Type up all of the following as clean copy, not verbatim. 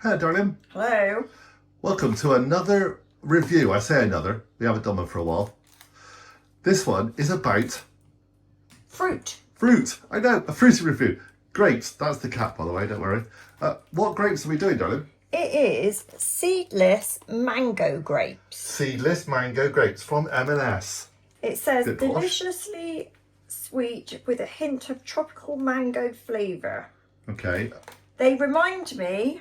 Hello, darling. Hello. Welcome to another review. I say another. We haven't done one for a while. This one is about... Fruit. Fruit. I know, a fruity review. Grapes. That's the cat, by the way, don't worry. What grapes are we doing, darling? It is seedless mango grapes. Seedless mango grapes from M&S. It says Bit posh. deliciously sweet with a hint of tropical mango flavour. Okay. They remind me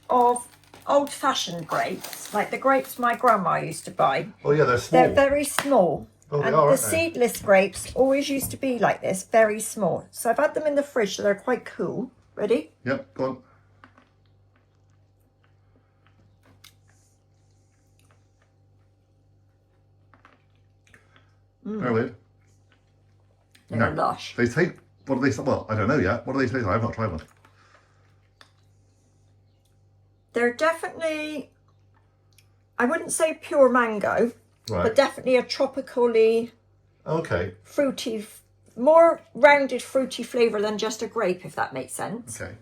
of old-fashioned grapes, like the grapes my grandma used to buy. Oh yeah, they're small. They're very small. Oh, they and are, the aren't they? seedless grapes always used to be like this, very small. So I've had them in the fridge, so they're quite cool. Ready? Yep, go on. Very weird. They're lush. They taste... What do they... Well, I don't know yet. What do they taste like? I've not tried one. They're definitely, I wouldn't say pure mango, Right. but definitely a tropically Okay. fruity, more rounded fruity flavour than just a grape, if that makes sense. Okay.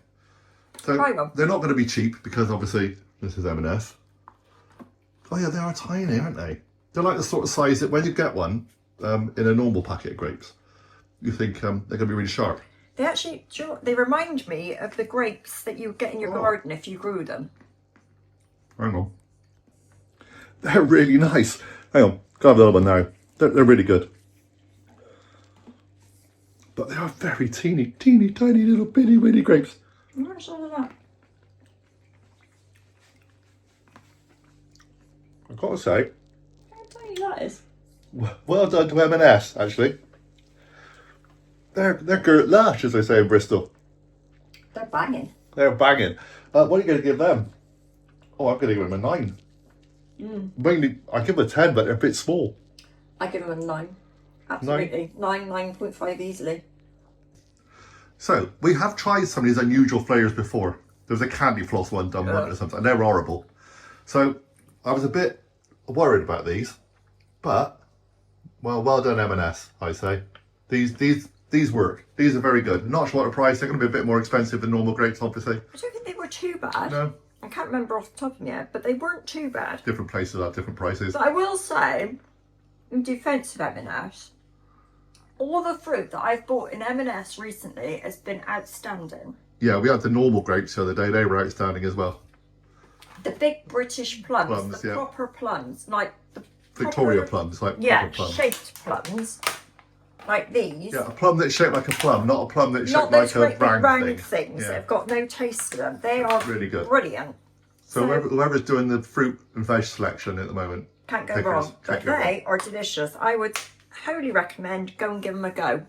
So Try one. they're not going to be cheap because obviously this is M&S. Oh yeah, they are tiny, aren't they? They're like the sort of size that when you get one in a normal packet of grapes, you think they're going to be really sharp. They actually, do you know what? They remind me of the grapes that you would get in your garden if you grew them. Hang on. They're really nice. Hang on, go have another one now. They're really good. But they are very teeny, tiny little bitty weeny grapes. Where's some of that? I've got to say, How tiny that is. well done to M&S, actually. They're good lash, as they say in Bristol. They're banging. They're banging. What are you going to give them? Oh, I'm going to give them a 9. Mainly, I give them a 10, but they're a bit small. I give them a 9. Absolutely. 9, 9.5 easily. So, we have tried some of these unusual flavours before. There was a candy floss one done once or something, and they were horrible. So, I was a bit worried about these, but, well done M&S, I say. These work. These are very good. Not sure what the price. They're going to be a bit more expensive than normal grapes, obviously. I don't think they were too bad. No. I can't remember off the top of my head, but they weren't too bad. Different places have different prices. But I will say, in defence of M&S, all the fruit that I've bought in M&S recently has been outstanding. Yeah, we had the normal grapes the other day. They were outstanding as well. The big British plums, the yeah. proper plums, like the Victoria proper, plums, like yeah, proper plums. shaped plums, like these. Yeah, a plum that's shaped like a plum, not a plum that's Not shaped those like a great big round thing. things Yeah. that have got no taste to them. They are Really good. brilliant. So whoever's doing the fruit and veg selection at the moment, Can't go take wrong. us- But can't go wrong. they are delicious. I would highly recommend go and give them a go.